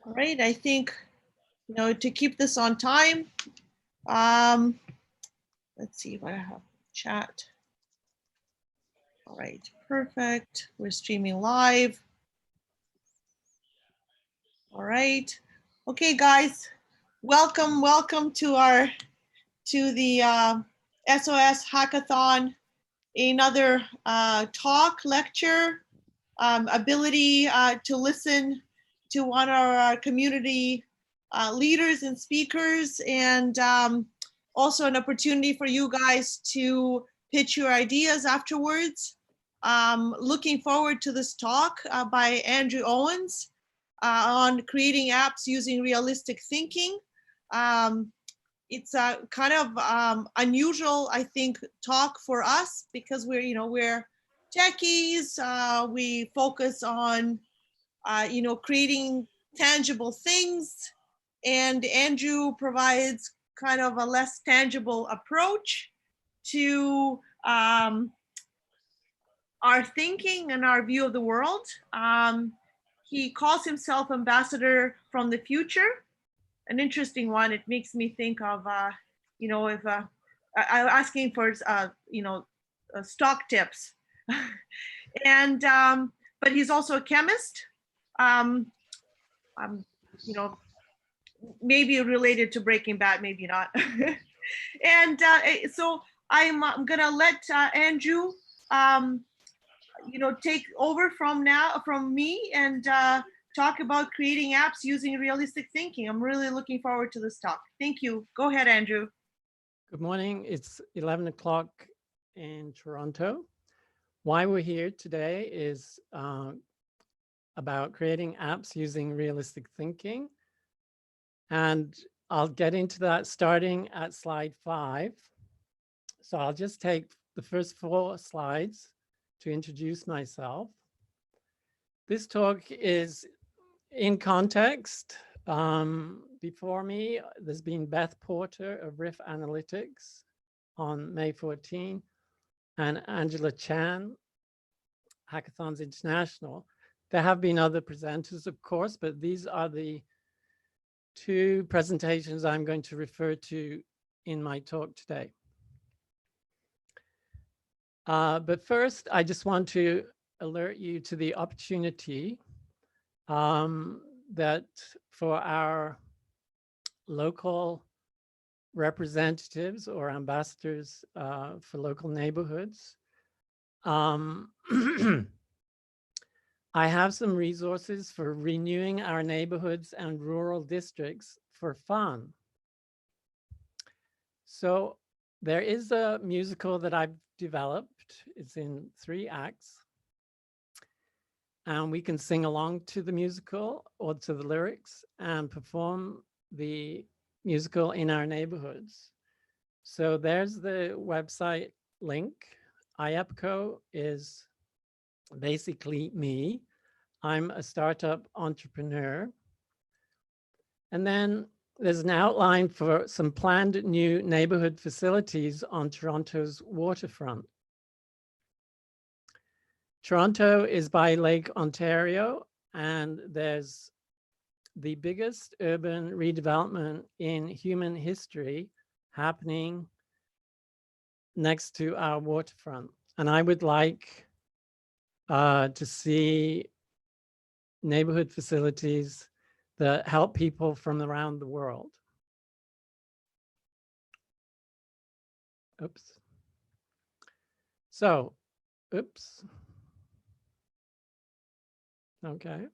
All right, I think, to keep this on time, um, let's see if I have chat. All right, perfect. We're streaming live. All right. Okay, guys, welcome to the SOS Hackathon. Another talk lecture, ability to listen to one of our community leaders and speakers, and also an opportunity for you guys to pitch your ideas afterwards. Looking forward to this talk by Andrew Owens on creating apps using realistic thinking. It's a kind of unusual, I think, talk for us because we're techies. We focus on creating tangible things, and Andrew provides kind of a less tangible approach to our thinking and our view of the world. He calls himself ambassador from the future, an interesting one. It makes me think of, if I'm asking for, stock tips. And, but he's also a chemist, um, maybe related to Breaking Bad, maybe not. And so I'm gonna let Andrew, take over from me and talk about creating apps using realistic thinking. I'm really looking forward to this talk. Thank you. Go ahead, Andrew. Good morning. It's 11 o'clock in Toronto. Why we're here today is about creating apps using realistic thinking. And I'll get into that starting at slide 5. So I'll just take the first 4 slides to introduce myself. This talk is in context. Before me, there's been Beth Porter of Riff Analytics on May 14, and Angela Chan, Hackathons International. There have been other presenters, of course, but these are the 2 presentations I'm going to refer to in my talk today. But first, I just want to alert you to the opportunity that for our local representatives or ambassadors for local neighborhoods, I have some resources for renewing our neighborhoods and rural districts for fun. So there is a musical that I've developed. It's in 3 acts. And we can sing along to the musical or to the lyrics and perform the musical in our neighborhoods. So there's the website link. IEPCO is basically me. I'm a startup entrepreneur. And then there's an outline for some planned new neighborhood facilities on Toronto's waterfront. Toronto is by Lake Ontario, and there's the biggest urban redevelopment in human history happening next to our waterfront. And I would like to see neighborhood facilities that help people from around the world. Oops. So, oops. Okay.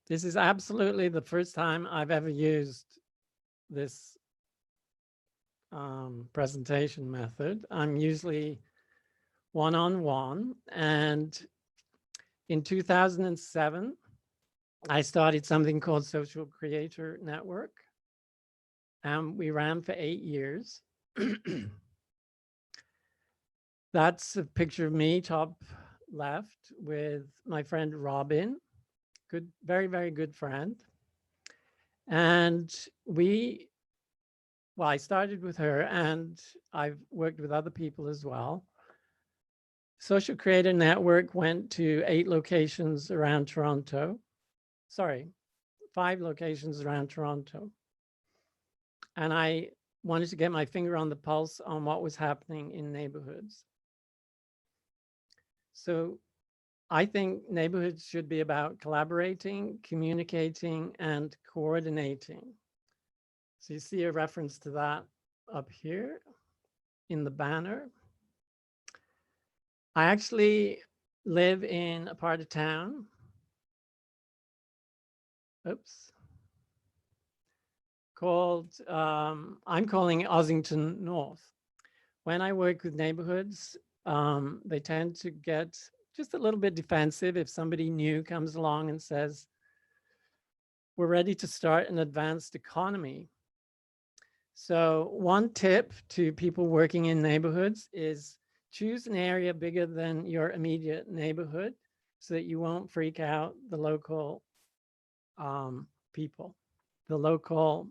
This is absolutely the first time I've ever used this presentation method. I'm usually one-on-one, and in 2007, I started something called Social Creator Network, and we ran for 8 years. That's a picture of me, top left, with my friend Robin, very, very good friend. And I started with her, and I've worked with other people as well. Social Creator Network went to 8 locations around Toronto. Sorry, 5 locations around Toronto. And I wanted to get my finger on the pulse on what was happening in neighborhoods. So I think neighborhoods should be about collaborating, communicating, and coordinating. So you see a reference to that up here in the banner. I actually live in a part of town. Oops. Called, I'm calling it Ossington North. When I work with neighborhoods, they tend to get just a little bit defensive if somebody new comes along and says, we're ready to start an advanced economy. So one tip to people working in neighborhoods is choose an area bigger than your immediate neighborhood so that you won't freak out the local people, the local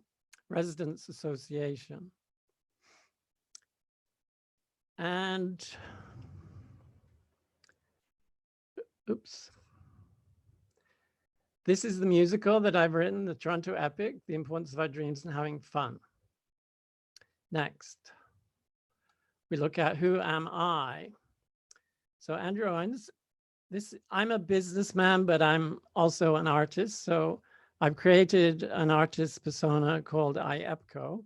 residents association. And oops. This is the musical that I've written, the Toronto Epic, The Importance of Our Dreams and Having Fun. Next, we look at who am I? So Andrew Owens, I'm a businessman, but I'm also an artist. So I've created an artist persona called iEPCO.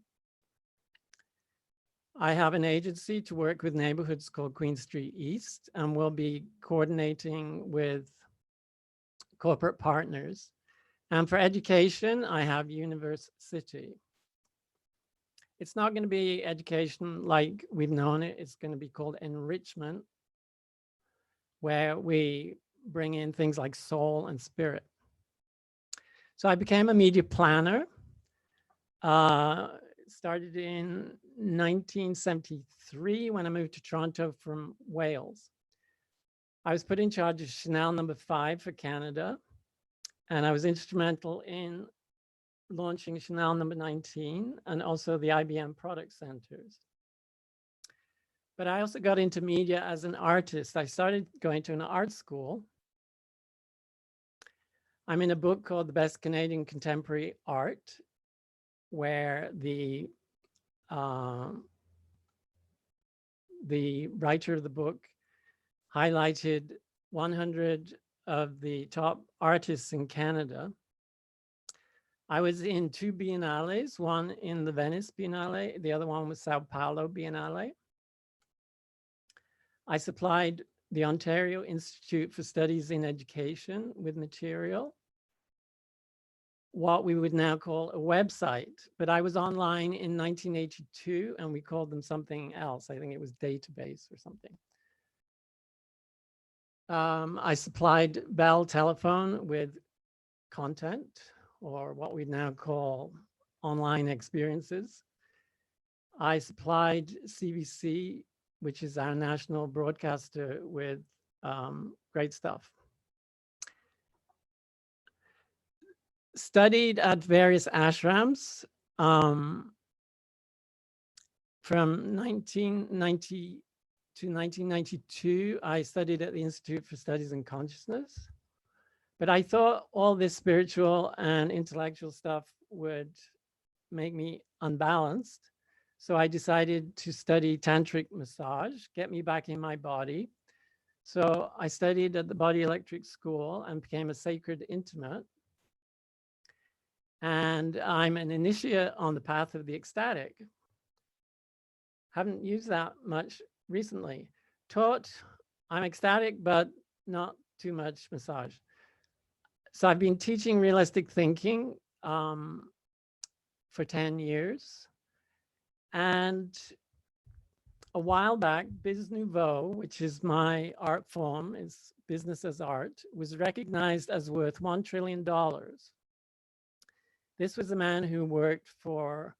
I have an agency to work with neighborhoods called Queen Street East, and we'll be coordinating with corporate partners. And for education, I have University. It's not going to be education like we've known it. It's going to be called enrichment, where we bring in things like soul and spirit. So I became a media planner. Started in 1973 when I moved to Toronto from Wales. I was put in charge of Chanel No. 5 for Canada, and I was instrumental in launching Chanel No. 19 and also the IBM product centers. But I also got into media as an artist. I started going to an art school. I'm in a book called The Best Canadian Contemporary Art, where the writer of the book highlighted 100 of the top artists in Canada. I was in 2 biennales, one in the Venice Biennale, the other one was Sao Paulo Biennale. I supplied the Ontario Institute for Studies in Education with material, what we would now call a website, but I was online in 1982 and we called them something else. I think it was database or something. I supplied Bell Telephone with content, or what we now call online experiences. I supplied CBC, which is our national broadcaster, with great stuff. Studied at various ashrams. From 1990 to 1992, I studied at the Institute for Studies in Consciousness. But I thought all this spiritual and intellectual stuff would make me unbalanced. So I decided to study tantric massage, get me back in my body. So I studied at the Body Electric School and became a sacred intimate. And I'm an initiate on the path of the ecstatic. Haven't used that much recently. Taught, I'm ecstatic, but not too much massage. So I've been teaching realistic thinking for 10 years. And a while back, Biz Nouveau, which is my art form, is business as art, was recognized as worth $1 trillion. This was a man who worked for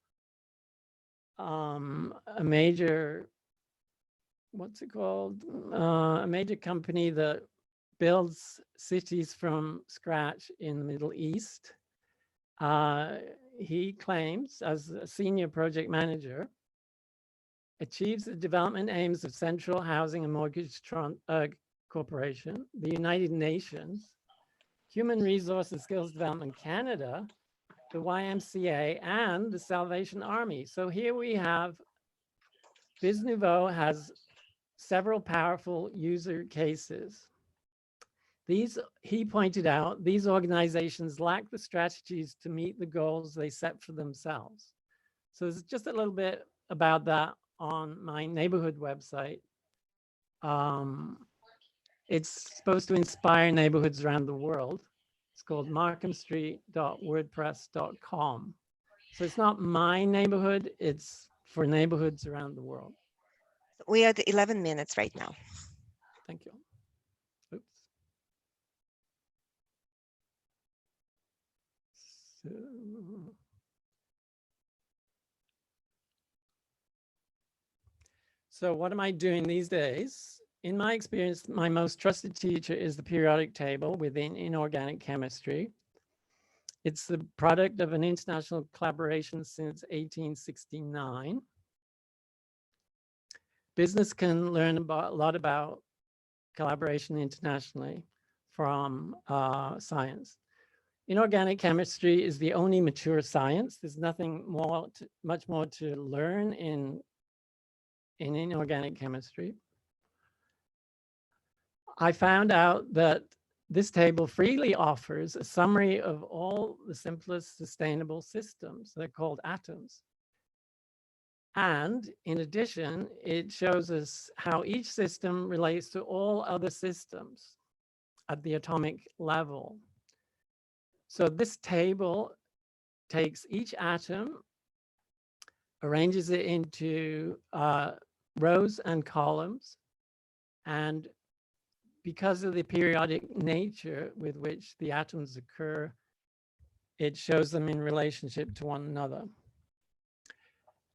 a major, what's it called? A major company that builds cities from scratch in the Middle East. He claims, as a senior project manager, achieves the development aims of Central Housing and Mortgage Corporation, the United Nations, Human Resource and Skills Development Canada, the YMCA, and the Salvation Army. So here we have Biz Nouveau has several powerful user cases. These, he pointed out, these organizations lack the strategies to meet the goals they set for themselves. So there's just a little bit about that on my neighborhood website. It's supposed to inspire neighborhoods around the world. It's called markhamstreet.wordpress.com. So it's not my neighborhood, it's for neighborhoods around the world. We are at 11 minutes right now. Thank you. Oops. So what am I doing these days? In my experience, my most trusted teacher is the periodic table within inorganic chemistry. It's the product of an international collaboration since 1869. Business can learn a lot about collaboration internationally from science. Inorganic chemistry is the only mature science. There's nothing much more to learn in inorganic chemistry. I found out that this table freely offers a summary of all the simplest sustainable systems. They're called atoms. And in addition, it shows us how each system relates to all other systems at the atomic level. So this table takes each atom, arranges it into rows and columns, and because of the periodic nature with which the atoms occur, it shows them in relationship to one another.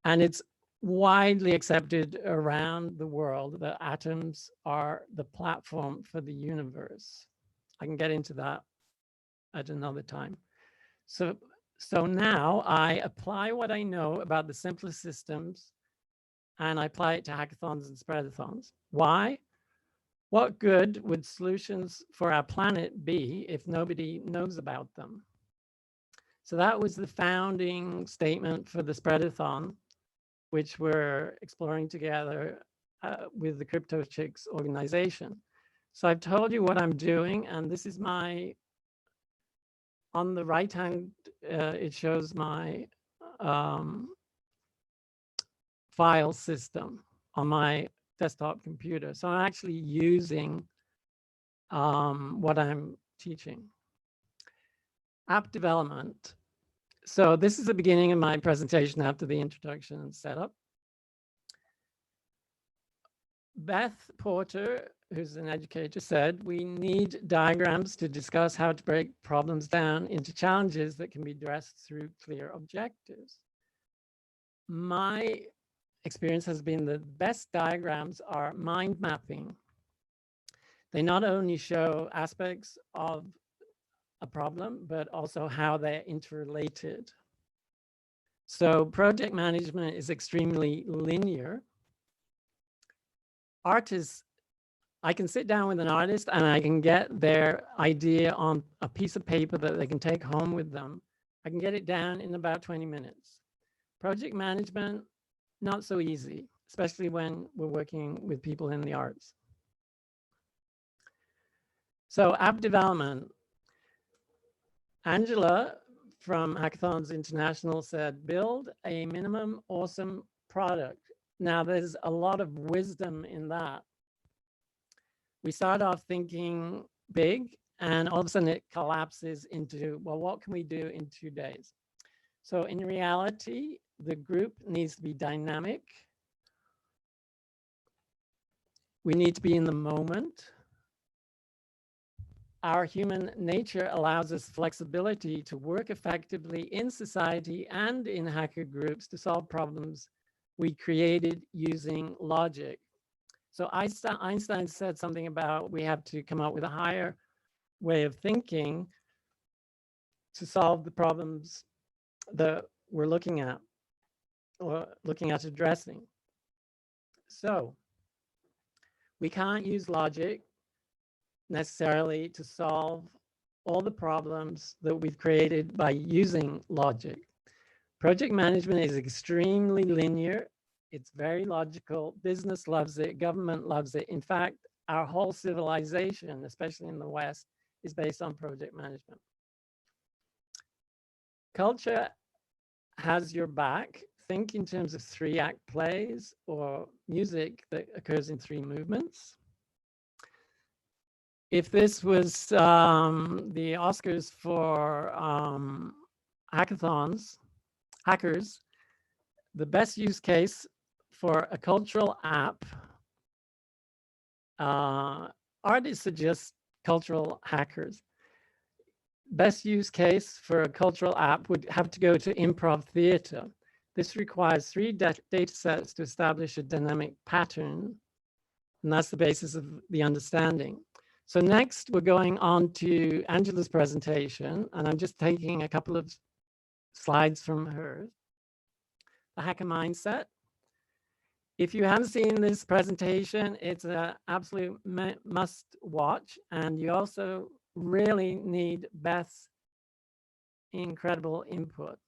And it's widely accepted around the world that atoms are the platform for the universe. I can get into that at another time. So now I apply what I know about the simplest systems and I apply it to hackathons and spreadathons. Why? What good would solutions for our planet be if nobody knows about them? So that was the founding statement for the spreadathon, which we're exploring together with the Crypto Chicks organization. So I've told you what I'm doing, and this is my, on the right hand, it shows my file system on my desktop computer. So I'm actually using what I'm teaching. App development. So this is the beginning of my presentation after the introduction and setup. Beth Porter, who's an educator, said, we need diagrams to discuss how to break problems down into challenges that can be addressed through clear objectives. My experience has been the best diagrams are mind mapping. They not only show aspects of a problem, but also how they're interrelated. So project management is extremely linear. Artists, I can sit down with an artist and I can get their idea on a piece of paper that they can take home with them. I can get it down in about 20 minutes. Project management, not so easy, especially when we're working with people in the arts. So app development. Angela from Hackathons International said, build a minimum awesome product. Now there's a lot of wisdom in that. We start off thinking big and all of a sudden it collapses into, well, what can we do in 2 days? So in reality, the group needs to be dynamic. We need to be in the moment. Our human nature allows us flexibility to work effectively in society and in hacker groups to solve problems we created using logic. So Einstein said something about we have to come up with a higher way of thinking to solve the problems that we're looking at or looking at addressing. So we can't use logic necessarily to solve all the problems that we've created by using logic. Project management is extremely linear. It's very logical. Business loves it. Government loves it. In fact, our whole civilization, especially in the West, is based on project management. Culture has your back. Think in terms of 3-act plays or music that occurs in 3 movements. If this was the Oscars for hackers, the best use case for a cultural app, artists are just cultural hackers. Best use case for a cultural app would have to go to improv theater. This requires 3 data sets to establish a dynamic pattern, and that's the basis of the understanding. So next, we're going on to Angela's presentation, and I'm just taking a couple of slides from hers. The hacker mindset. If you haven't seen this presentation, it's an absolute must watch, and you also really need Beth's incredible input.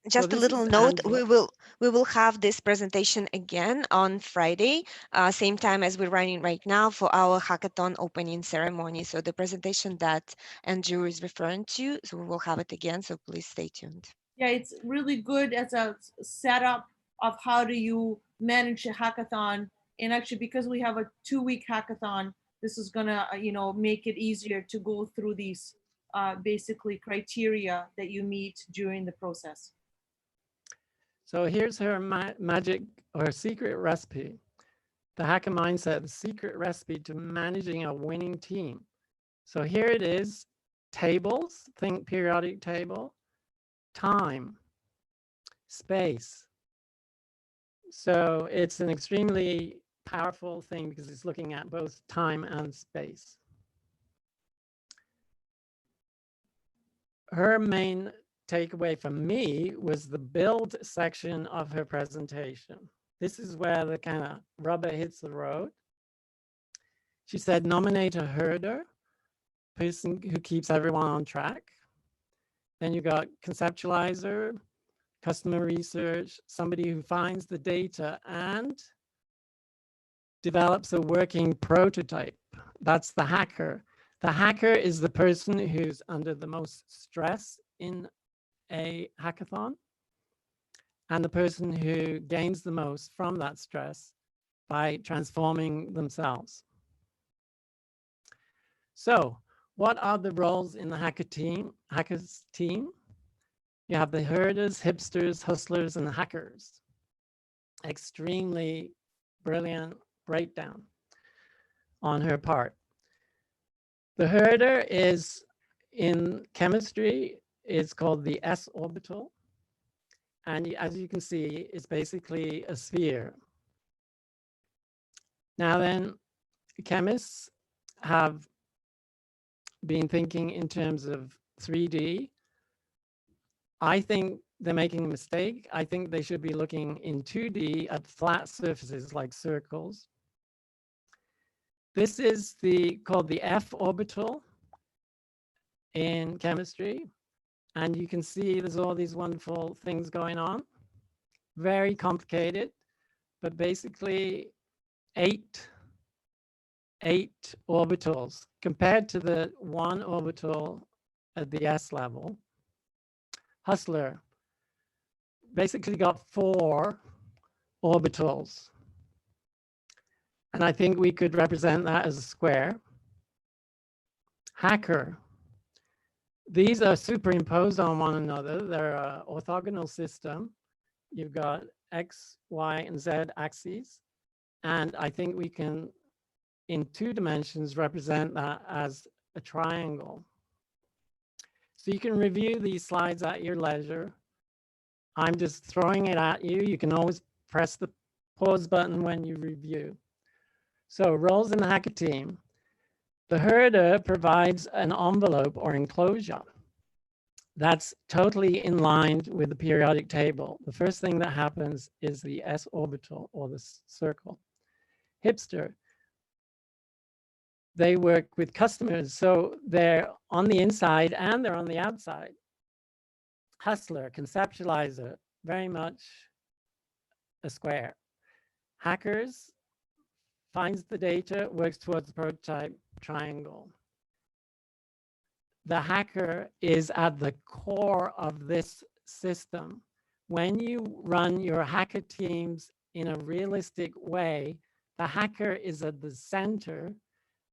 Just a little note, we will have this presentation again on Friday, same time as we're running right now for our hackathon opening ceremony. So the presentation that Andrew is referring to, so we will have it again. So please stay tuned. Yeah, it's really good as a setup of how do you manage a hackathon. And actually, because we have a 2-week hackathon, this is gonna, make it easier to go through these basically criteria that you meet during the process. So here's her magic or secret recipe. The hacker mindset, the secret recipe to managing a winning team. So here it is, tables, think periodic table, time, space. So it's an extremely powerful thing because it's looking at both time and space. Her main takeaway from me was the build section of her presentation. This is where the kind of rubber hits the road. She said, nominate a herder, person who keeps everyone on track. Then you got conceptualizer, customer research, somebody who finds the data and develops a working prototype. That's the hacker. The hacker is the person who's under the most stress in a hackathon, and the person who gains the most from that stress by transforming themselves. So what are the roles in the hackers team? You have the herders, hipsters, hustlers, and the hackers. Extremely brilliant breakdown on her part. The herder is, in chemistry, is called the s orbital. And as you can see, it's basically a sphere. Now then, chemists have been thinking in terms of 3D. I think they're making a mistake. I think they should be looking in 2D at flat surfaces like circles. This is called the F orbital in chemistry. And you can see there's all these wonderful things going on. Very complicated, but basically eight orbitals compared to the 1 orbital at the S level. Hustler basically got 4 orbitals. And I think we could represent that as a square. Hacker. These are superimposed on one another. They're an orthogonal system. You've got X, Y, and Z axes. And I think we can, in 2 dimensions, represent that as a triangle. So you can review these slides at your leisure. I'm just throwing it at you. You can always press the pause button when you review. So roles in the hacker team. The herder provides an envelope or enclosure. That's totally in line with the periodic table. The first thing that happens is the s orbital or the circle. Hipster they work with customers. So they're on the inside and they're on the outside. Hustler, conceptualizer, very much a square. Hackers finds the data, works towards the prototype, triangle. The hacker is at the core of this system. When you run your hacker teams in a realistic way, the hacker is at the center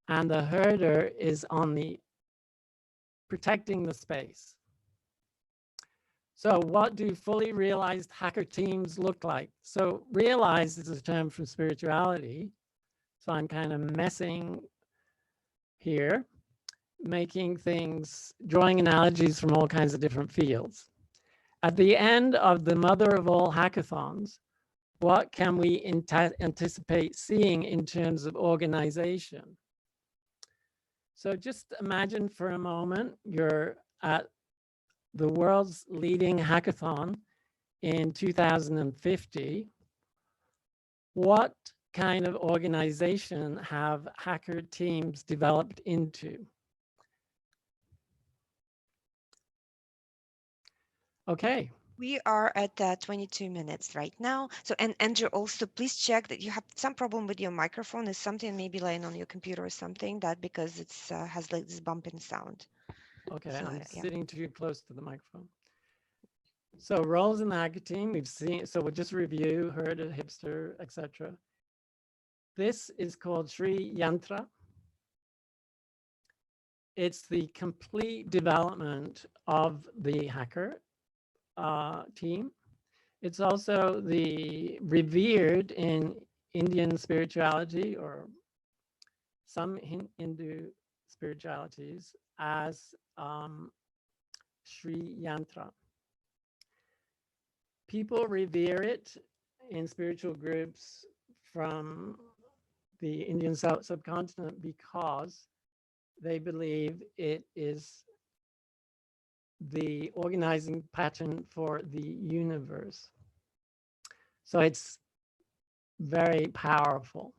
and the herder is on the protecting the space. So what do fully realized hacker teams look like? So realized is a term from spirituality. So I'm kind of messing here, making things, drawing analogies from all kinds of different fields. At the end of the mother of all hackathons, what can we anticipate seeing in terms of organization? So just imagine for a moment you're at the world's leading hackathon in 2050. What kind of organization have hacker teams developed into? Okay. We are at 22 minutes right now. So, and Andrew, also please check that you have some problem with your microphone. Is something maybe lying on your computer or something, that because it's has like this bumping sound. Okay, So, I'm yeah. sitting too close to the microphone. So roles in the hacker team, we've seen, so we'll just review, herder, hipster, etc. This is called Sri Yantra. It's the complete development of the hacker team. It's also the revered in Indian spirituality or some Hindu spiritualities as Sri Yantra. People revere it in spiritual groups from the Indian subcontinent because they believe it is the organizing pattern for the universe. So it's very powerful.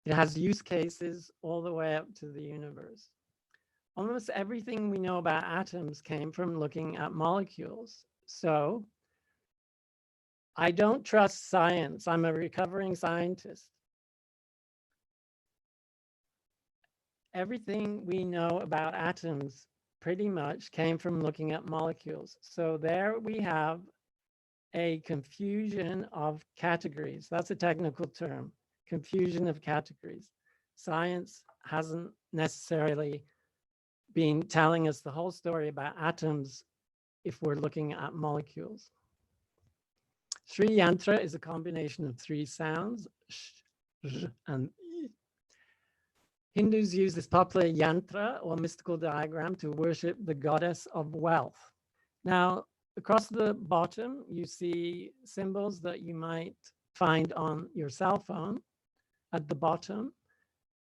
It has use cases all the way up to the universe. Almost everything we know about atoms came from looking at molecules. So I don't trust science. I'm a recovering scientist. Everything we know about atoms pretty much came from looking at molecules. So there we have a confusion of categories. That's a technical term, confusion of categories. Science hasn't necessarily been telling us the whole story about atoms if we're looking at molecules. Sri Yantra is a combination of three sounds, sh, zh, and i. Hindus use this popular yantra or mystical diagram to worship the goddess of wealth. Now, across the bottom, you see symbols that you might find on your cell phone. At the bottom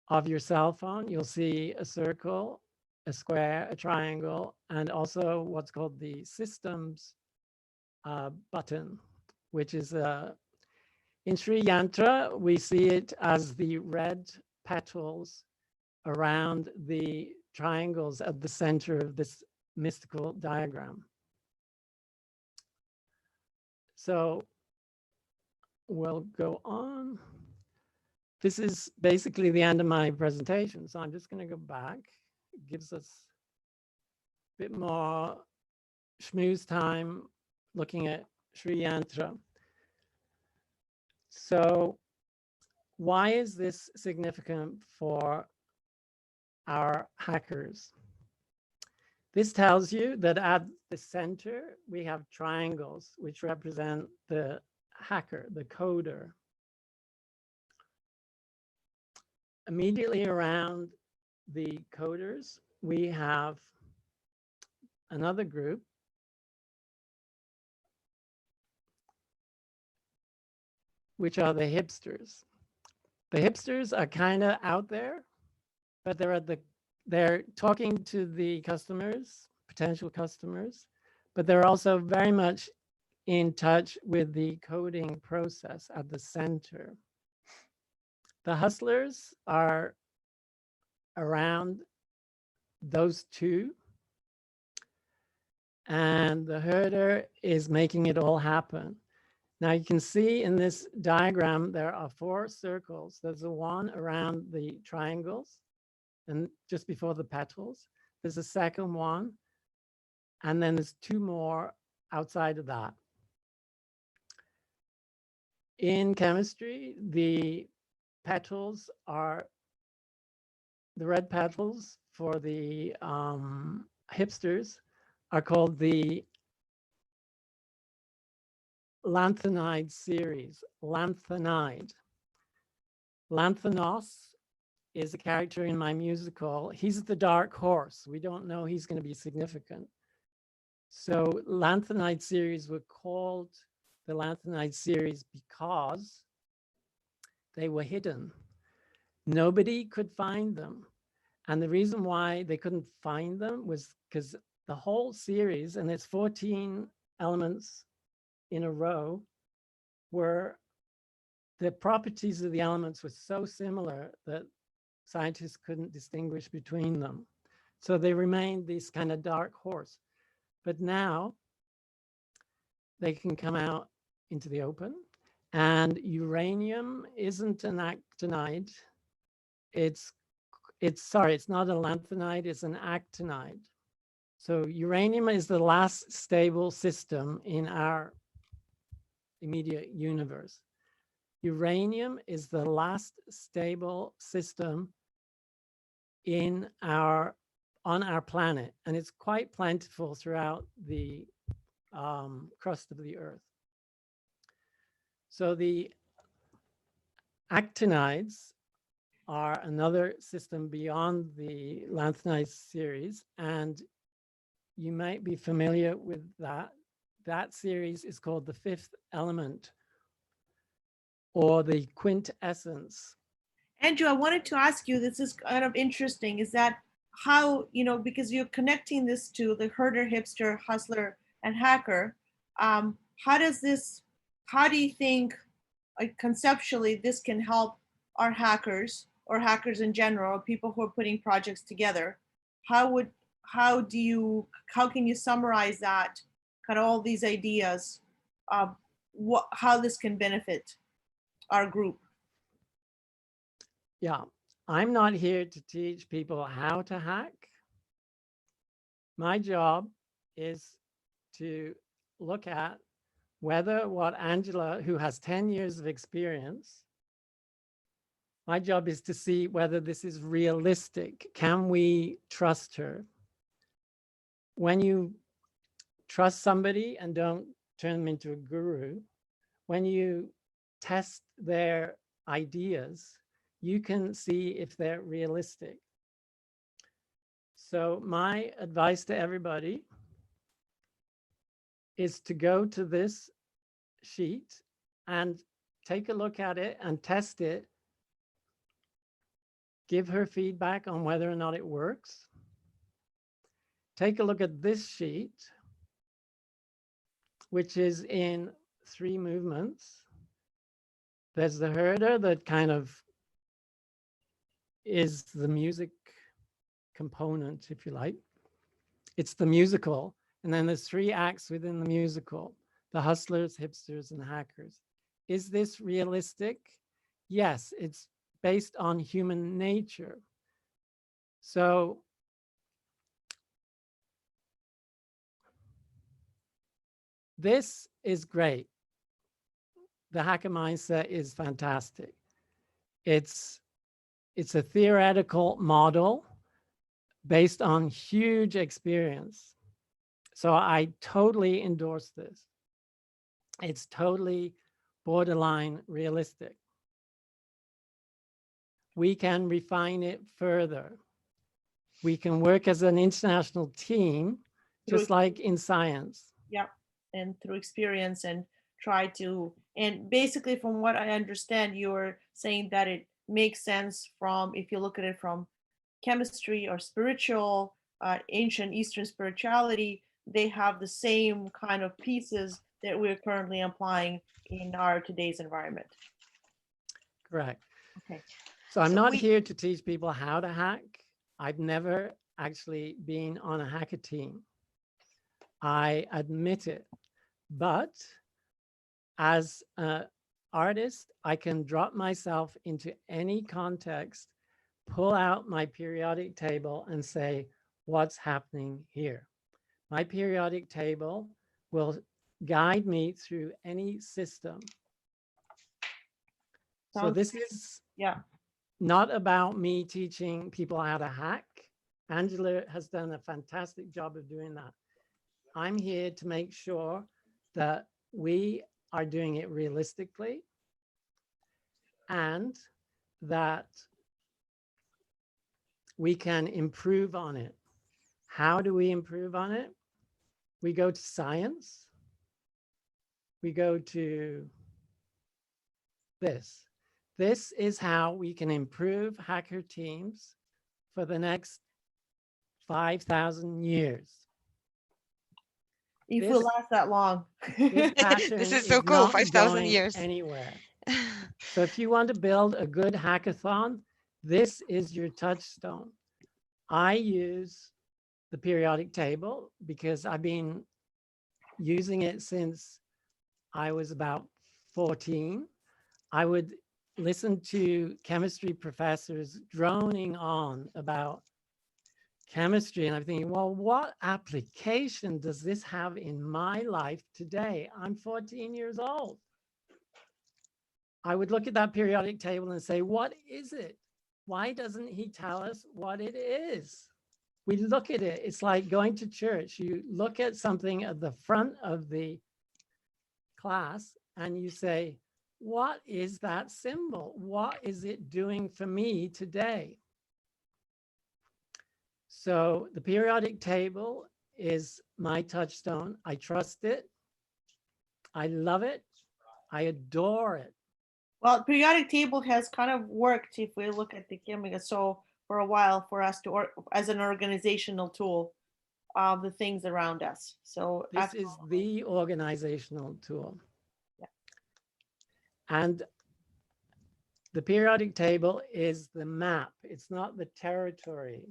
of your cell phone, you'll see a circle, a square, a triangle, and also what's called the systems button, which is in Sri Yantra, we see it as the red petals around the triangles at the center of this mystical diagram. So we'll go on. This is basically the end of my presentation. So I'm just going to go back. It gives us a bit more schmooze time looking at Sri Yantra. So why is this significant for our hackers? This tells you that at the center, we have triangles, which represent the hacker, the coder. Immediately around the coders, we have another group, which are the hipsters. The hipsters are kind of out there, but they're talking to the customers, potential customers, but they're also very much in touch with the coding process at the center. The hustlers are around those two. And the herder is making it all happen. Now you can see in this diagram, there are 4 circles. There's a one around the triangles and just before the petals. There's a second one. And then there's 2 more outside of that. In chemistry, the petals are the red petals for the hipsters are called the lanthanide series, lanthanide. Lanthanos is a character in my musical. He's the dark horse. We don't know he's going to be significant. So lanthanide series were called the lanthanide series because they were hidden. Nobody could find them. And the reason why they couldn't find them was because the whole series, and it's 14 elements in a row, were the properties of the elements were so similar that scientists couldn't distinguish between them. So they remained this kind of dark horse. But now they can come out into the open, and uranium isn't an actinide. It's not a lanthanide, it's an actinide. So uranium is the last stable system in our immediate universe. Uranium is the last stable system on our planet, and it's quite plentiful throughout the crust of the Earth. So the actinides are another system beyond the lanthanide series, and you might be familiar with that. That series is called the 5th element, or the quintessence. Andrew, I wanted to ask you, this is kind of interesting, is that how, because you're connecting this to the herder, hipster, hustler, and hacker, how do you think, like, conceptually, this can help our hackers or hackers in general, or people who are putting projects together? How can you summarize that, kind of all these ideas, how this can benefit our group? Yeah, I'm not here to teach people how to hack. My job is to look at whether what Angela, who has 10 years of experience, my job is to see whether this is realistic. Can we trust her? When you trust somebody and don't turn them into a guru, when you test their ideas, you can see if they're realistic. So my advice to everybody is to go to this sheet and take a look at it and test it. Give her feedback on whether or not it works. Take a look at this sheet, which is in 3 movements. There's the herder that kind of is the music component, if you like. It's the musical. And then there's 3 acts within the musical: the hustlers, hipsters, and hackers. Is this realistic? Yes, it's based on human nature. So this is great. The hacker mindset is fantastic. It's a theoretical model based on huge experience. So I totally endorse this. It's totally borderline realistic. We can refine it further. We can work as an international team, just like in science. Yeah, and through experience, and try to, and basically from what I understand, you're saying that it makes sense from, if you look at it from chemistry or spiritual, ancient Eastern spirituality, they have the same kind of pieces that we're currently applying in our today's environment. Correct. Okay. So I'm not here to teach people how to hack. I've never actually been on a hacker team. I admit it, but as an artist, I can drop myself into any context, pull out my periodic table and say, what's happening here? My periodic table will guide me through any system. So this is not about me teaching people how to hack. Angela has done a fantastic job of doing that. I'm here to make sure that we are doing it realistically and that we can improve on it. How do we improve on it? We go to science. We go to this. This is how we can improve hacker teams for the next 5,000 years. If we'll last that long. This pattern this is so cool, 5,000 years. Anywhere. So if you want to build a good hackathon, this is your touchstone. I use the periodic table because I've been using it since I was about 14. I would listen to chemistry professors droning on about chemistry, and I'm thinking, well, what application does this have in my life today? I'm 14 years old. I would look at that periodic table and say, what is it? Why doesn't he tell us what it is? We look at it. It's like going to church. You look at something at the front of the class and you say, what is that symbol? What is it doing for me today? So the periodic table is my touchstone. I trust it. I love it. I adore it. Well, periodic table has kind of worked if we look at the chemical. So for a while for us to, as an organizational tool of the things around us. So this is the organizational tool. Yeah. And the periodic table is the map. It's not the territory.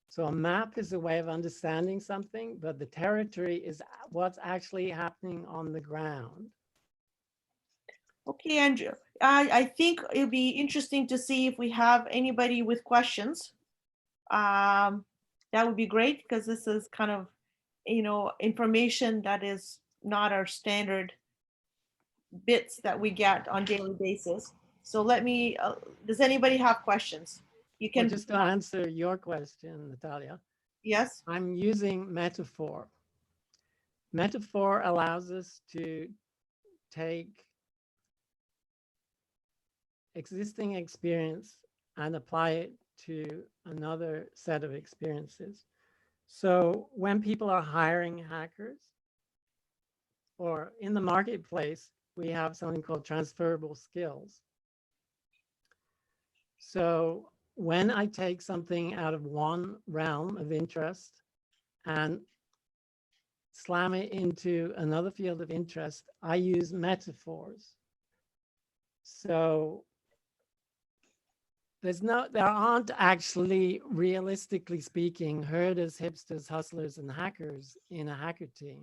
So a map is a way of understanding something, but the territory is what's actually happening on the ground. Okay, Andrew. I think it'd be interesting to see if we have anybody with questions. That would be great because this is kind of, information that is not our standard bits that we get on daily basis. So let me, does anybody have questions? You can just to answer your question, Natalia. Yes. I'm using metaphor. Metaphor allows us to take existing experience and apply it to another set of experiences. So when people are hiring hackers or in the marketplace, we have something called transferable skills. So when I take something out of one realm of interest and slam it into another field of interest, I use metaphors. So there aren't actually, realistically speaking, herders, hipsters, hustlers, and hackers in a hacker team.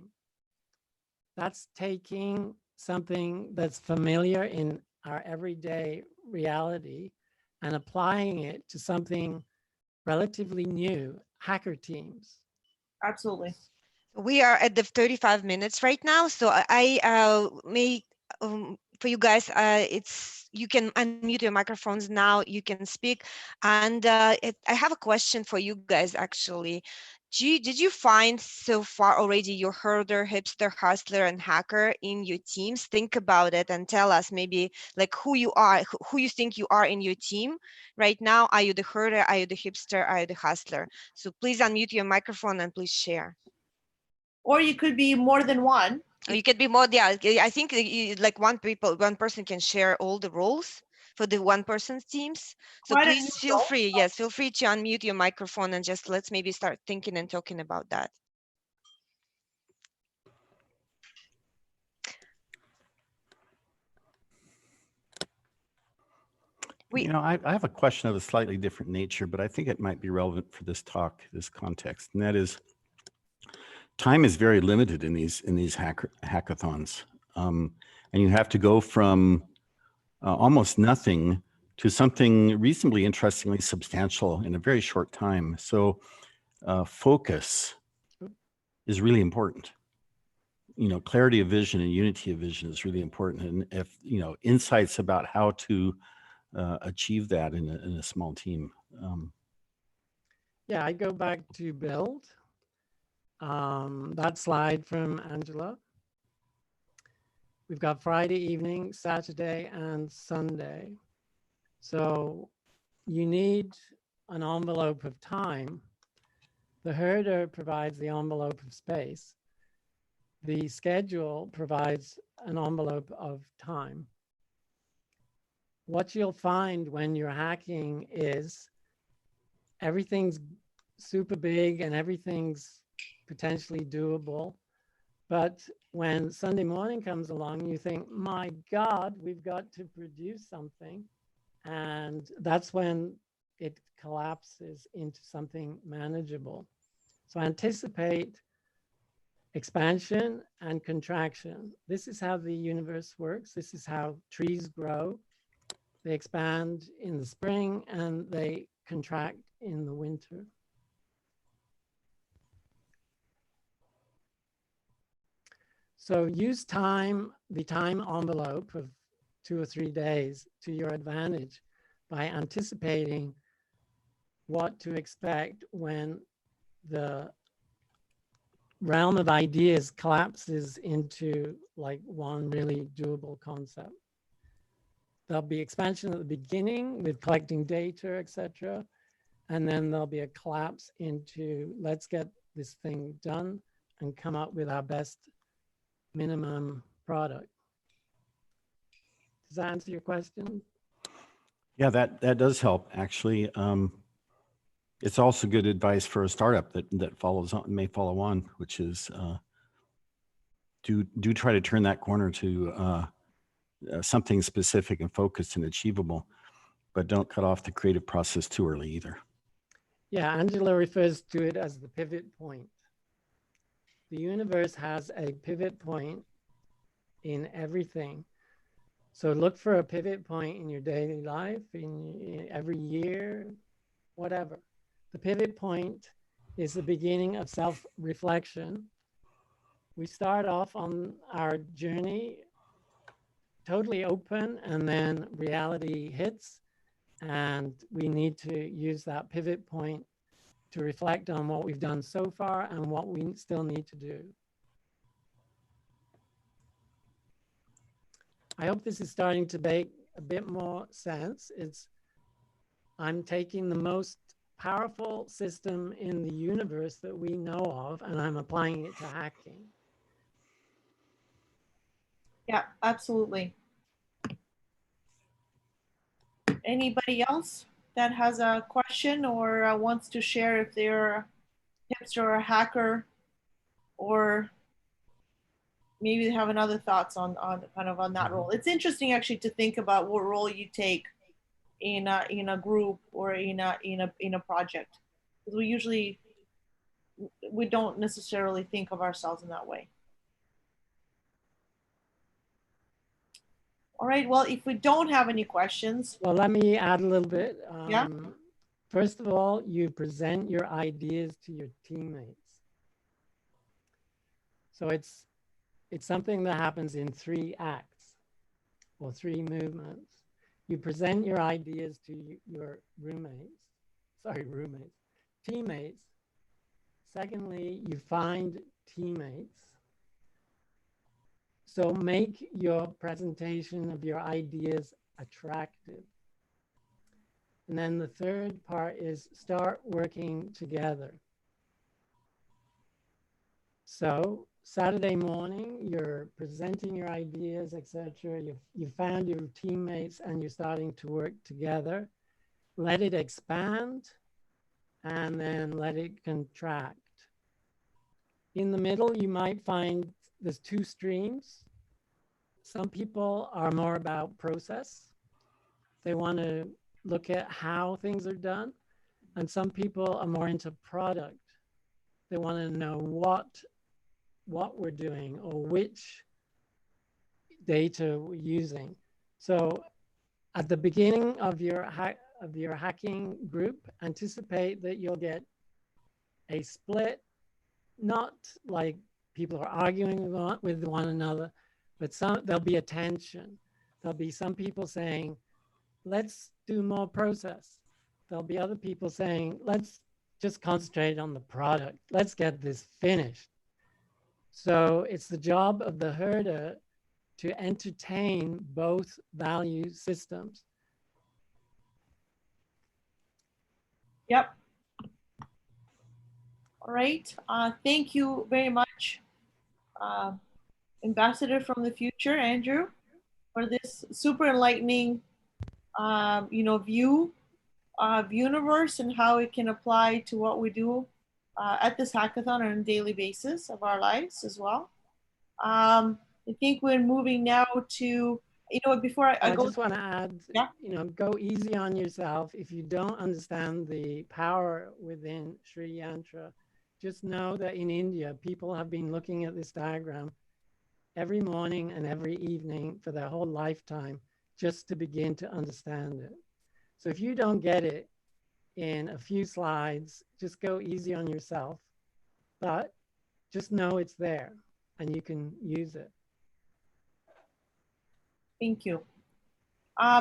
That's taking something that's familiar in our everyday reality and applying it to something relatively new, hacker teams. Absolutely. We are at the 35 minutes right now, so I may for you guys, you can unmute your microphones now. You can speak, and I have a question for you guys. Actually, did you find so far already your herder, hipster, hustler, and hacker in your teams? Think about it and tell us maybe like who you are, who you think you are in your team right now. Are you the herder? Are you the hipster? Are you the hustler? So please unmute your microphone and please share. Or you could be more than one. You could be more. Yeah, I think like one person can share all the roles for the one person's teams. So please feel free. Yes, feel free to unmute your microphone and just let's maybe start thinking and talking about that. We I have a question of a slightly different nature, but I think it might be relevant for this talk, this context, and that is, time is very limited in these hackathons, and you have to go from almost nothing to something reasonably interestingly substantial in a very short time. So focus is really important. Clarity of vision and unity of vision is really important, and if insights about how to achieve that in a small team. Yeah, I go back to build. That slide from Angela. We've got Friday evening, Saturday, and Sunday. So you need an envelope of time. The herder provides the envelope of space. The schedule provides an envelope of time. What you'll find when you're hacking is everything's super big and everything's potentially doable. But when Sunday morning comes along, you think, my God, we've got to produce something. And that's when it collapses into something manageable. So anticipate expansion and contraction. This is how the universe works. This is how trees grow. They expand in the spring and they contract in the winter. So use the time envelope of 2 or 3 days to your advantage by anticipating what to expect when the realm of ideas collapses into like one really doable concept. There'll be expansion at the beginning with collecting data, etc. And then there'll be a collapse into let's get this thing done and come up with our best minimum product. Does that answer your question? Yeah, that does help, actually. It's also good advice for a startup that may follow on, which is do try to turn that corner to something specific and focused and achievable, but don't cut off the creative process too early either. Yeah, Angela refers to it as the pivot point. The universe has a pivot point in everything. So look for a pivot point in your daily life, in every year, whatever. The pivot point is the beginning of self-reflection. We start off on our journey totally open, and then reality hits, and we need to use that pivot point to reflect on what we've done so far and what we still need to do. I hope this is starting to make a bit more sense. I'm taking the most powerful system in the universe that we know of, and I'm applying it to hacking. Yeah, absolutely. Anybody else that has a question or wants to share if they're a hipster or a hacker, or maybe they have another thoughts on kind of on that role. It's interesting actually to think about what role you take in a group or in a project, because we don't necessarily think of ourselves in that way. All right, well, if we don't have any questions. Well, let me add a little bit. Yeah. First of all, you present your ideas to your teammates. So it's something that happens in 3 acts or 3 movements. You present your ideas to your teammates. Secondly, you find teammates. So make your presentation of your ideas attractive. And then the third part is start working together. So Saturday morning, you're presenting your ideas, etc. You found your teammates and you're starting to work together. Let it expand and then let it contract. In the middle, you might find there's 2 streams. Some people are more about process. They want to look at how things are done. And some people are more into product. They want to know what we're doing or which data we're using. So at the beginning of your hacking group, anticipate that you'll get a split, not like people are arguing with one another, but there'll be a tension. There'll be some people saying, let's do more process. There'll be other people saying, let's just concentrate on the product. Let's get this finished. So it's the job of the herder to entertain both value systems. Yep. All right. Thank you very much, Ambassador from the future, Andrew, for this super enlightening, view of universe and how it can apply to what we do at this hackathon on a daily basis of our lives as well. I think we're moving now to, before I go. I just want to add, yeah. Go easy on yourself. If you don't understand the power within Sri Yantra, just know that in India, people have been looking at this diagram every morning and every evening for their whole lifetime, just to begin to understand it. So if you don't get it in a few slides, just go easy on yourself, but just know it's there and you can use it. Thank you.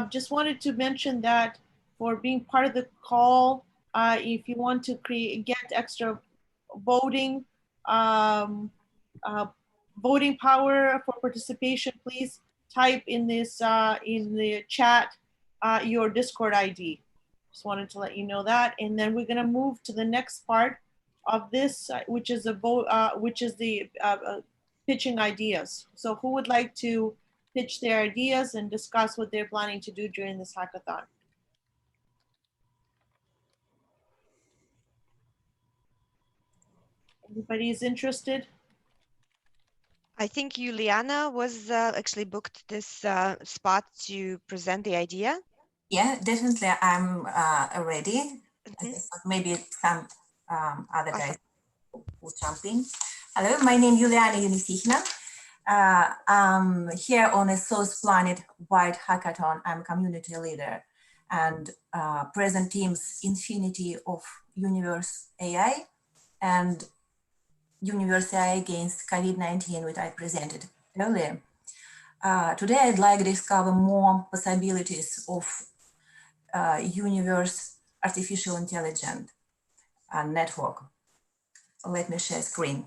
Just wanted to mention that for being part of the call, if you want to get extra voting, voting power for participation, please type in this in the chat your Discord ID. Just wanted to let you know that, and then we're going to move to the next part of this, which is the pitching ideas. So, who would like to pitch their ideas and discuss what they're planning to do during this hackathon? Anybody is interested? I think Juliana was actually booked this spot to present the idea. Yeah, definitely. I'm ready. Maybe some other guys will jump in. Hello, my name is Juliana Unisihina. I'm here on a SOS Planet-wide hackathon. I'm a community leader and present teams Infinity of Universe AI and Universe AI against COVID-19, which I presented earlier. Today, I'd like to discover more possibilities of universe artificial intelligence network. Let me share screen.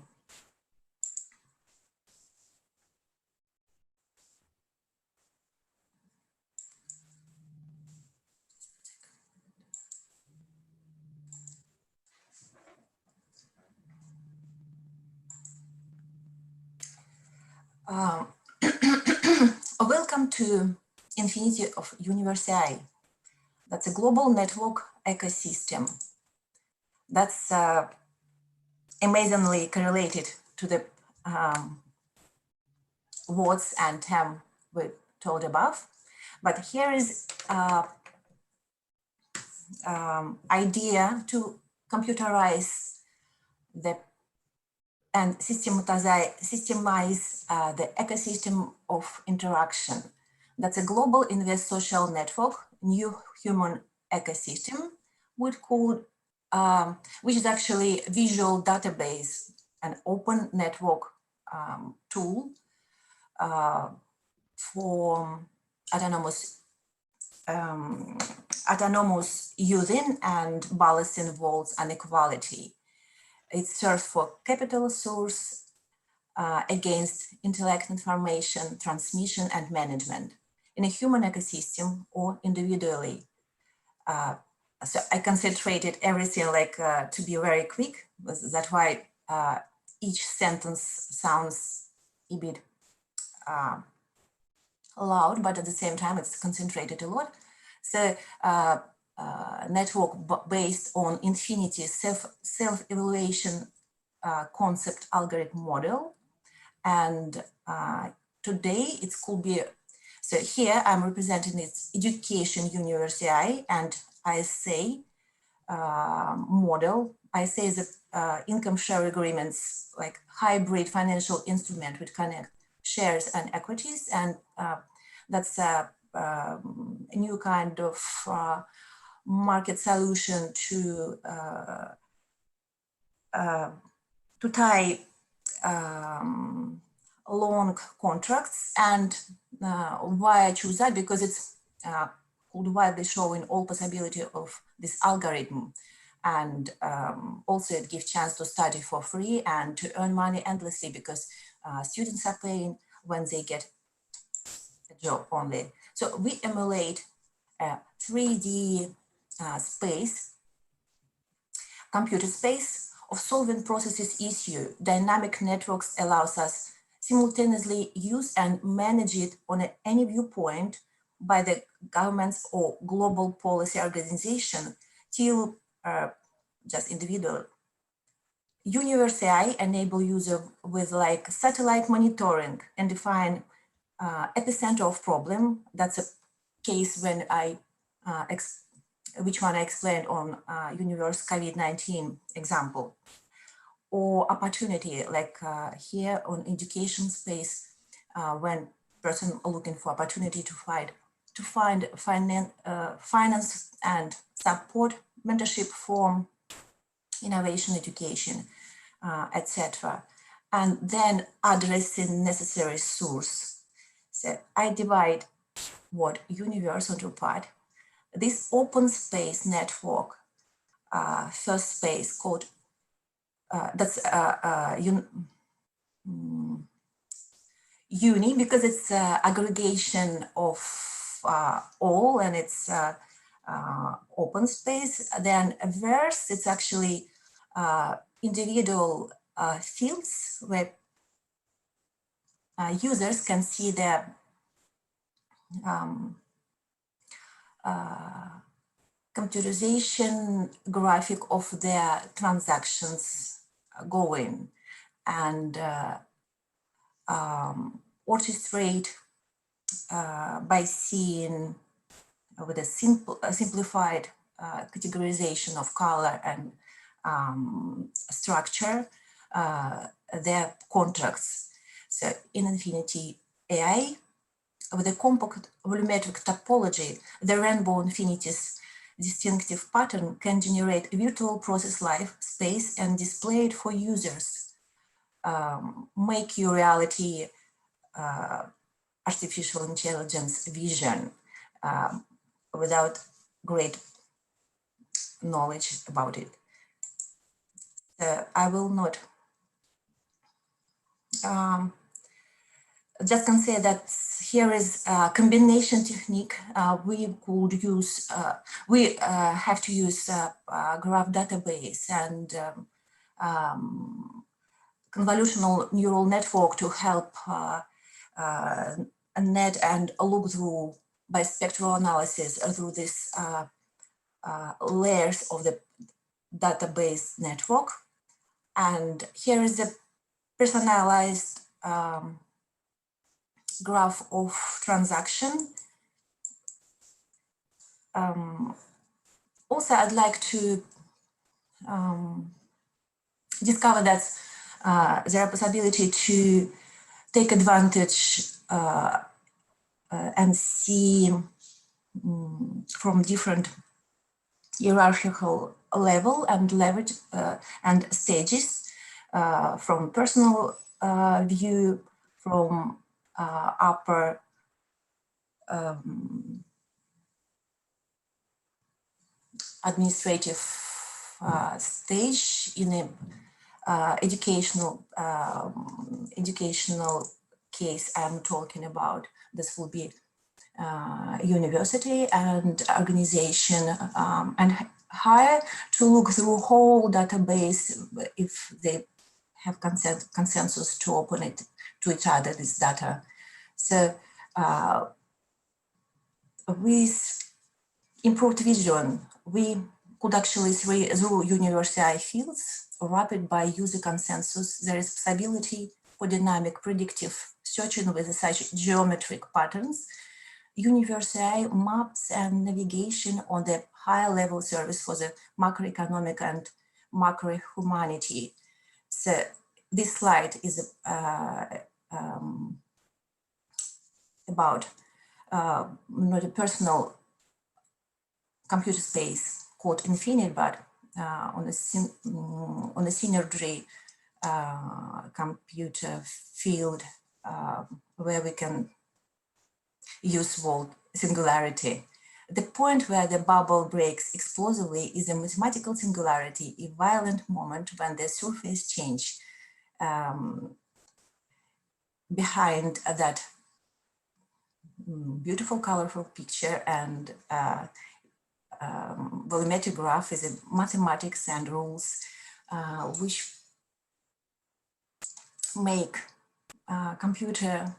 Welcome to Infinity of Universe AI. That's a global network ecosystem that's amazingly correlated to the words and term we told above. But here is idea to computerize and systemize the ecosystem of interaction. That's a global inverse social network, new human ecosystem, which is actually a visual database, an open network tool for autonomous using and balancing walls and equality. It serves for capital source against intellect information, transmission, and management in a human ecosystem or individually. So I concentrated everything to be very quick. That's why each sentence sounds a bit loud, but at the same time, it's concentrated a lot. So network based on Infinity self-evaluation concept algorithm model. And today it could be, So here I'm representing its education university and ISA model. ISA is a income share agreements, like hybrid financial instrument which connect shares and equities, and that's a new kind of market solution to tie long contracts. And why I choose that, because it's widely showing all possibility of this algorithm, and also it gives chance to study for free and to earn money endlessly, because students are paying when they get a job only. So we emulate a 3D space, computer space of solving processes issue. Dynamic networks allows us simultaneously use and manage it on any viewpoint by the governments or global policy organization till just individual. University enable user with like satellite monitoring and define epicenter of problem. That's a case when which one I explained on universe COVID-19 example, or opportunity, like here on education space, when person looking for opportunity to find finance and support, mentorship for innovation, education, etc. And then addressing necessary source. So I divide what universe into part. This open space network, first space called, that's uni, because it's aggregation of all, and it's open space. Then verse, it's actually individual fields where users can see the computerization graphic of their transactions going, and orchestrate by seeing with a simplified categorization of color and structure their contracts. So in Infinity AI, with a compact volumetric topology, the rainbow infinities distinctive pattern can generate virtual process life space and display it for users. Make your reality artificial intelligence vision without great knowledge about it. I will not just can say that here is a combination technique. We could use, we have to use a graph database and convolutional neural network to help net and look through by spectral analysis through this layers of the database network. And here is a personalized graph of transaction. Also, I'd like to discover that there are possibility to take advantage and see from different hierarchical level and leverage and stages, from personal view, from upper administrative stage in a educational case I'm talking about. This will be university and organization, and higher to look through whole database if they have consensus to open it to each other, this data. So with improved vision, we could actually through university fields rapid by user consensus, there is possibility for dynamic predictive searching with such geometric patterns universal maps and navigation on the higher level service for the macroeconomic and macro humanity. So this slide is about not a personal computer space called Infinite, but on a synergy computer field where we can use world singularity. The point where the bubble breaks explosively is a mathematical singularity, a violent moment when the surface change behind that beautiful, colorful picture and volumetric graph is a mathematics and rules which make computer,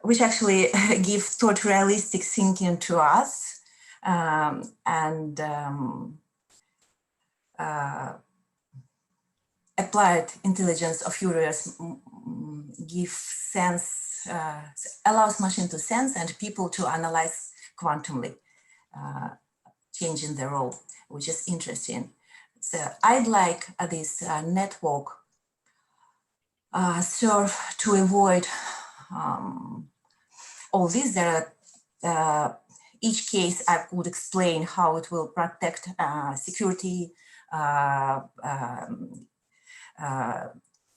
which actually give thought realistic thinking to us applied intelligence of Furious give sense, allows machine to sense and people to analyze quantumly, changing the role, which is interesting. So I'd like this network serve to avoid all this. There are each case I could explain how it will protect security,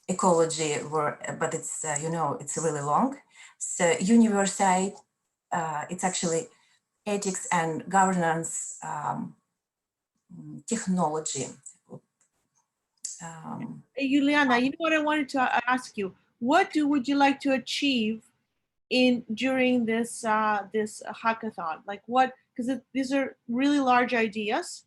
ecology, but it's you know, it's really long. So universal, it's actually ethics and governance technology. Hey, Juliana, you know what I wanted to ask you? What would you like to achieve during this this hackathon? Like what? Because these are really large ideas,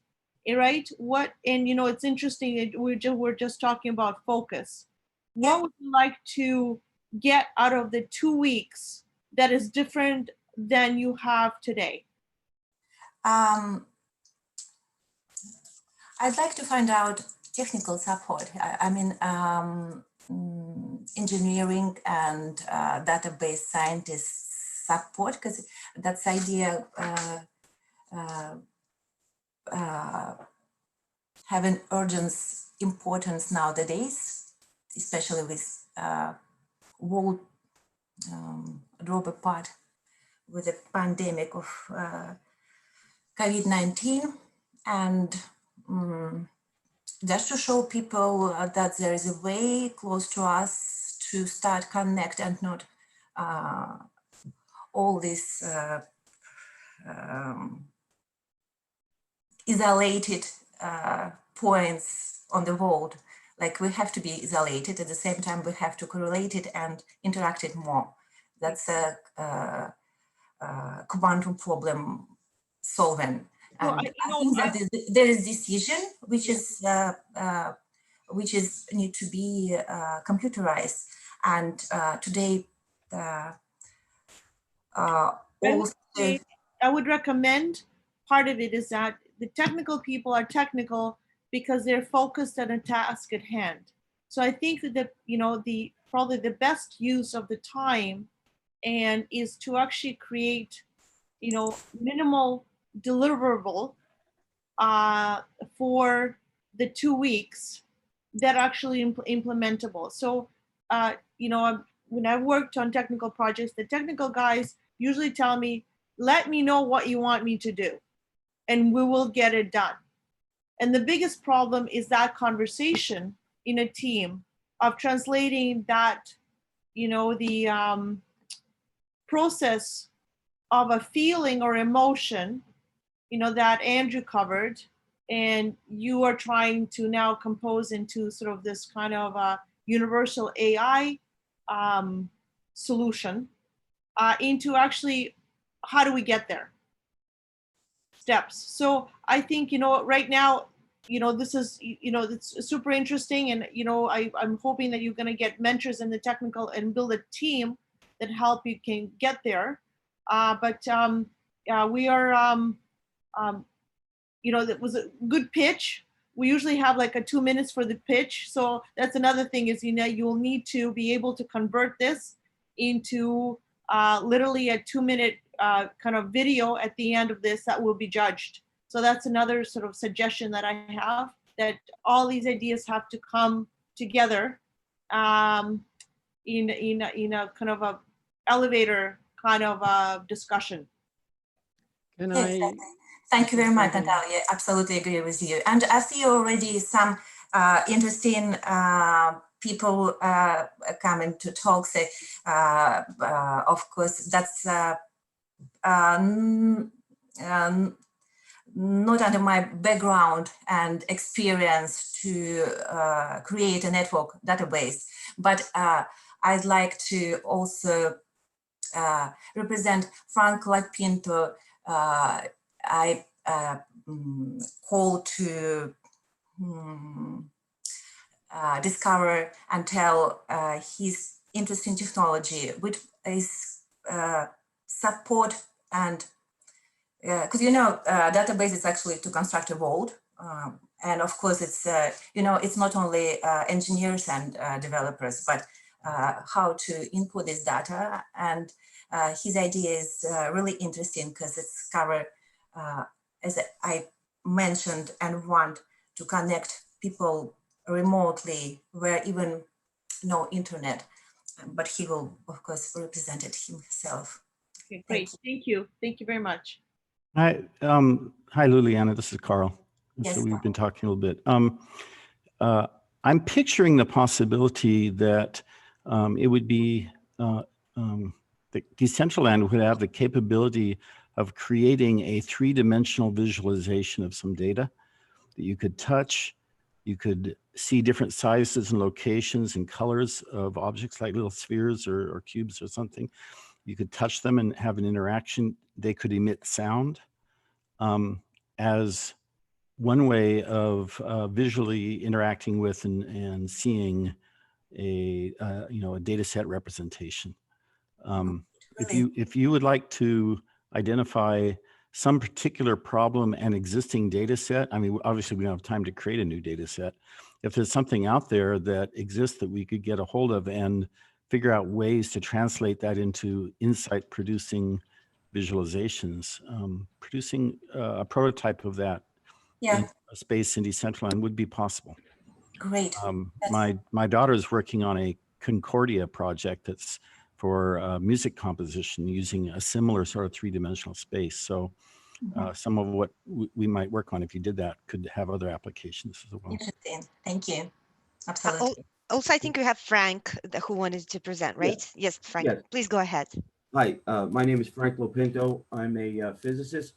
right? What, and you know, it's interesting. We're just talking about focus. What would you like to get out of the 2 weeks that is different than you have today? I'd like to find out technical support. I mean, engineering and database scientist support, because that's idea having urgent importance nowadays, especially with world drop apart with the pandemic of COVID-19, and just to show people that there is a way close to us to start connect and not all these isolated points on the world. Like we have to be isolated, at the same time we have to correlate it and interact it more. That's a quantum problem solving. And I think that there is decision which is need to be computerized. And today, also, I would recommend part of it is that the technical people are technical because they're focused on a task at hand. So I think that you know probably the best use of the time and is to actually create, you know, minimal deliverable for the 2 weeks that are actually implementable. So, you know, when I worked on technical projects, the technical guys usually tell me, let me know what you want me to do and we will get it done. And the biggest problem is that conversation in a team of translating that, you know, the process of a feeling or emotion, you know, that Andrew covered, and you are trying to now compose into sort of this kind of a universal AI solution into actually, how do we get there? Steps. So I think, you know, right now, you know, this is, you know, it's super interesting. And, you know, I'm hoping that you're going to get mentors in the technical and build a team that help you can get there. But we are, you know, that was a good pitch. We usually have like a 2 minutes for the pitch. So that's another thing is, you know, you'll need to be able to convert this into literally a 2-minute kind of video at the end of this that will be judged. So that's another sort of suggestion that I have, that all these ideas have to come together in a kind of a elevator kind of a discussion. Can Yes, I? thank you very much, something? Natalia. Absolutely agree with you. And I see already some interesting people coming to talk. Say, of course, that's not under my background and experience to create a network database, but I'd like to also represent Frank Lapinto. I call to discover and tell his interesting technology, which is support and because database is actually to construct a world, and of course it's it's not only engineers and developers, but how to input this data. And his idea is really interesting because it's covered, as I mentioned, and want to connect people remotely where even no internet. But he will, of course, represent it himself. Okay, great. Thank you. Thank you very much. Hi, Luliana. This is Carl. Yes, So we've Carl. been talking a little bit. I'm picturing the possibility that it would be the Decentraland would have the capability of creating a three-dimensional visualization of some data that you could touch. You could see different sizes and locations and colors of objects like little spheres or cubes or something. You could touch them and have an interaction. They could emit sound as one way of visually interacting with and seeing a data set representation. If you would like to identify some particular problem and existing data set, I mean, obviously we don't have time to create a new data set. If there's something out there that exists that we could get a hold of and figure out ways to translate that into insight producing visualizations, producing a prototype of that in a space in Decentraland would be possible. Great. My daughter is working on a Concordia project that's for music composition using a similar sort of three-dimensional space. So some of what we might work on if you did that could have other applications as well. Interesting. Thank you. Absolutely. Also, I think we have Frank who wanted to present, right? Yes, Frank, Yes. please go ahead. Hi, my name is Frank Lopinto. I'm a physicist,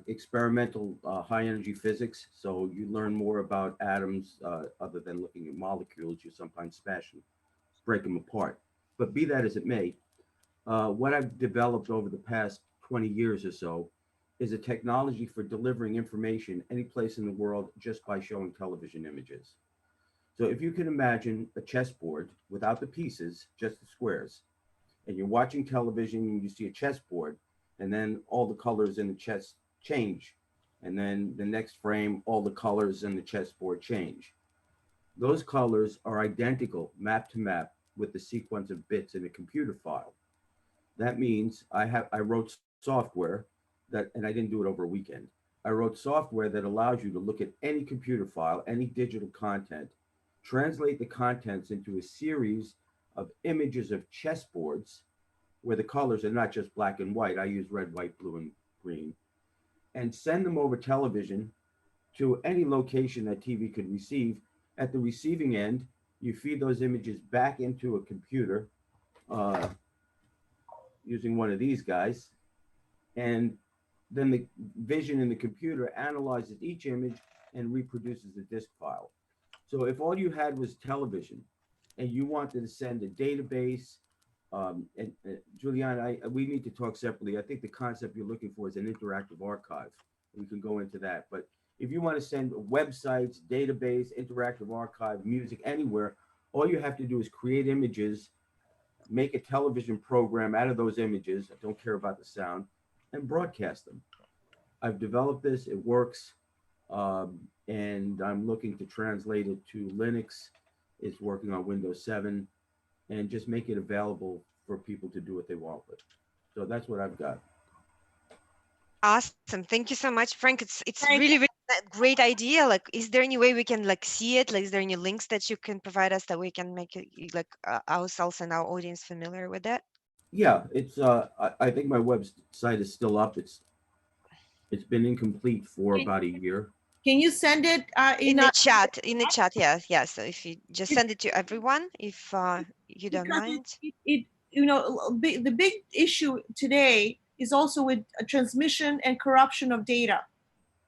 experimental high energy physics. So you learn more about atoms other than looking at molecules. You sometimes smash them, break them apart. But be that as it may, what I've developed over the past 20 years or so is a technology for delivering information any place in the world just by showing television images. So if you can imagine a chessboard without the pieces, just the squares, and you're watching television and you see a chessboard, and then all the colors in the chess change. And then the next frame, all the colors in the chessboard change. Those colors are identical map to map with the sequence of bits in a computer file. That means I wrote software that, and I didn't do it over a weekend. I wrote software that allows you to look at any computer file, any digital content, translate the contents into a series of images of chessboards where the colors are not just black and white. I use red, white, blue, and green, and send them over television to any location that TV could receive. At the receiving end, you feed those images back into a computer using one of these guys, and then the vision in the computer analyzes each image and reproduces a disk file. So if all you had was television and you wanted to send a database, and Juliana, we need to talk separately. I think the concept you're looking for is an interactive archive. We can go into that. But if you want to send websites, database, interactive archive, music, anywhere, all you have to do is create images, make a television program out of those images. I don't care about the sound, and broadcast them. I've developed this. It works. And I'm looking to translate it to Linux. It's working on Windows 7, and just make it available for people to do what they want with. So that's what I've got. Awesome. Thank you so much, Frank. It's Frank. really, really a great idea. Like, is there any way we can like see it? Like, is there any links that you can provide us that we can make it like ourselves and our audience familiar with that? Yeah, it's I think my website is still up. It's been incomplete for about a year. Can you send it In the chat? In the chat, yes, yes. So if you just send it to everyone, if you don't because mind. it you know the big issue today is also with transmission and corruption of data,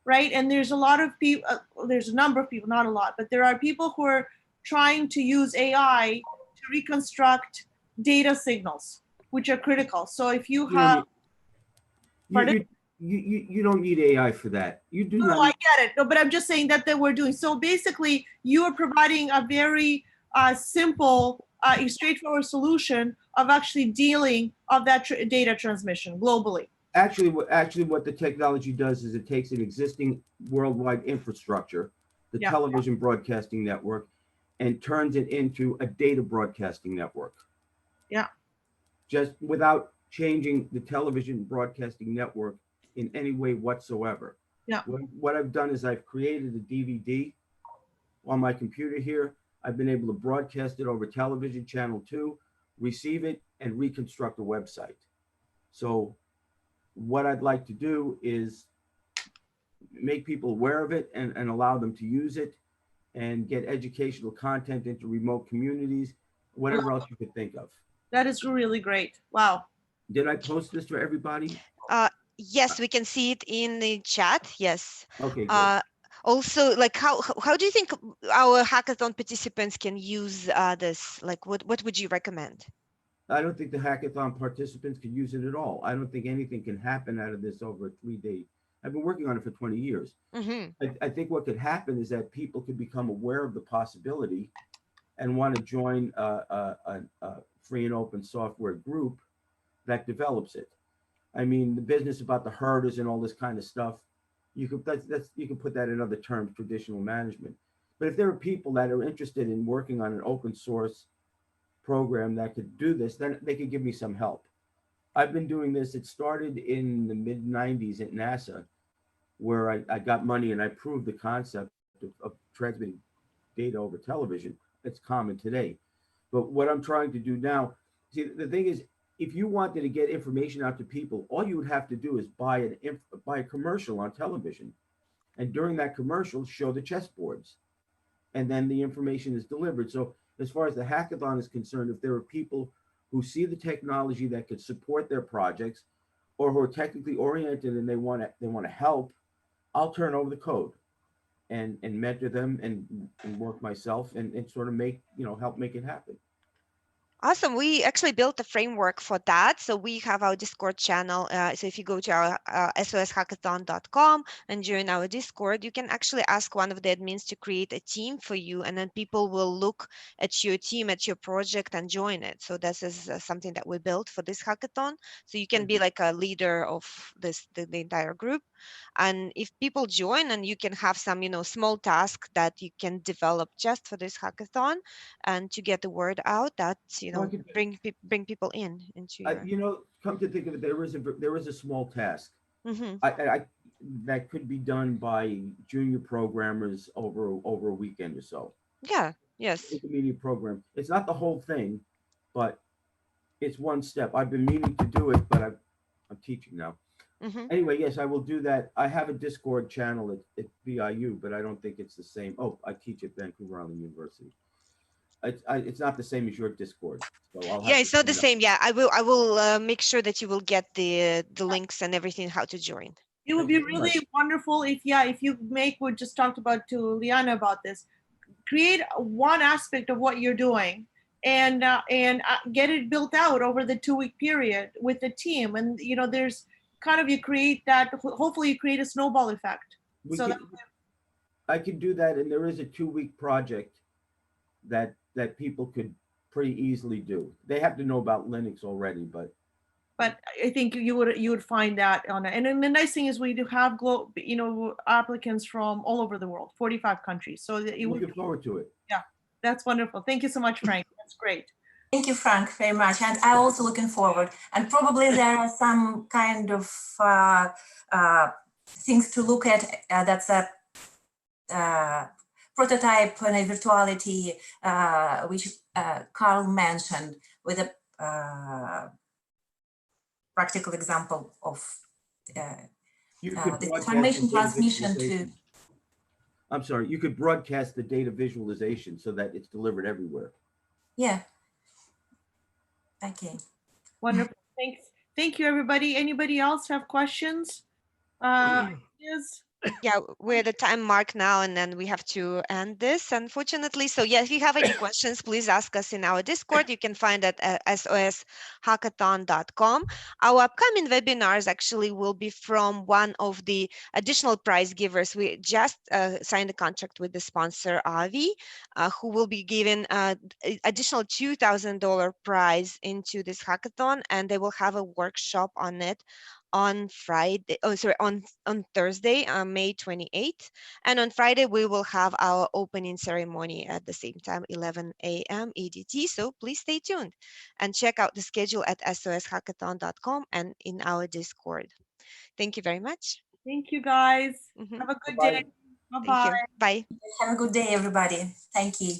right? And there's a lot of people, there's a number of people, not a lot, but there are people who are trying to use AI to reconstruct data signals, which are critical. So if you have, You don't need AI for that. You do no, not. I get it. No, but I'm just saying that we're doing. So basically, you are providing a very simple, straightforward solution of actually dealing of that data transmission globally. Actually, what the technology does is it takes an existing worldwide infrastructure, the Yeah. television broadcasting network, and turns it into a data broadcasting network. Yeah. Just without changing the television broadcasting network in any way whatsoever. Yeah. What I've done is I've created a DVD on my computer here. I've been able to broadcast it over television channel 2, receive it, and reconstruct a website. So what I'd like to do is make people aware of it and allow them to use it and get educational content into remote communities, whatever else you could think of. That is really great. Wow. Did I post this for everybody? Yes, we can see it in the chat. Yes. Okay, good. Also, like how do you think our hackathon participants can use this? Like, what would you recommend? I don't think the hackathon participants could use it at all. I don't think anything can happen out of this over a 3-day. I've been working on it for 20 years. Mm-hmm. I think what could happen is that people could become aware of the possibility and want to join a free and open software group that develops it. I mean, the business about the herders and all this kind of stuff, you could you can put that in other terms, traditional management. But if there are people that are interested in working on an open source program that could do this, then they could give me some help. I've been doing this. It started in the mid 90s at NASA, where I got money and I proved the concept of transmitting data over television. It's common today. But what I'm trying to do now, see, the thing is, if you wanted to get information out to people, all you would have to do is buy a commercial on television. And during that commercial, show the chessboards. And then the information is delivered. So as far as the hackathon is concerned, if there are people who see the technology that could support their projects or who are technically oriented and they want to help, I'll turn over the code and mentor them and work myself and sort of help make it happen. Awesome. We actually built a framework for that. So we have our Discord channel. So if you go to our soshackathon.com and join our Discord, you can actually ask one of the admins to create a team for you, and then people will look at your team, at your project, and join it. So this is something that we built for this hackathon. So you can be like a leader of the entire group. And if people join, and you can have some, small task that you can develop just for this hackathon, and to get the word out that bring people into your. Come to think of it, there is a small task. Mm-hmm. That could be done by junior programmers over a weekend or so. Yeah. Yes. Intermediate program. It's not the whole thing, but it's one step. I've been meaning to do it, but I'm teaching now. Mm-hmm. Anyway, yes, I will do that. I have a Discord channel at BIU, but I don't think it's the same. Oh, I teach at Vancouver Island University. It's not the same as your Discord. So it's not the same. Yeah, I will make sure that you will get the links and everything, how to join. It would be really wonderful if you make what just talked about to Liana about this, create one aspect of what you're doing and get it built out over the 2-week period with the team. And, there's kind of, you create that, hopefully you create a snowball effect. I could do that. And there is a 2-week project that people could pretty easily do. They have to know about Linux already, but I think you would find that on it. And then the nice thing is we do have applicants from all over the world, 45 countries. So looking forward to it. Yeah, that's wonderful. Thank you so much, Frank. That's great. Thank you, Frank, very much. And I'm also looking forward. And probably there are some kind of things to look at. That's a prototype and a virtuality, which Carl mentioned, with a practical example of You could the broadcast information the data transmission to. visualization. I'm sorry, you could broadcast the data visualization so that it's delivered everywhere. Yeah. Okay. Wonderful. Thanks. Thank you, everybody. Anybody else have questions? Ideas? Yeah, we're at the time mark now, and then we have to end this, unfortunately. So yeah, if you have any questions, please ask us in our Discord. You can find it at soshackathon.com. Our upcoming webinars actually will be from one of the additional prize givers. We just signed a contract with the sponsor, Avi, who will be giving additional $2,000 prize into this hackathon, and they will have a workshop on it on Friday, on Thursday, May 28th. And on Friday, we will have our opening ceremony at the same time, 11 a.m. EDT. So please stay tuned and check out the schedule at soshackathon.com and in our Discord. Thank you very much. Thank you, guys. Mhm. Have a good Bye-bye. day. Thank Bye-bye. you. Bye. Have a good day, everybody. Thank you.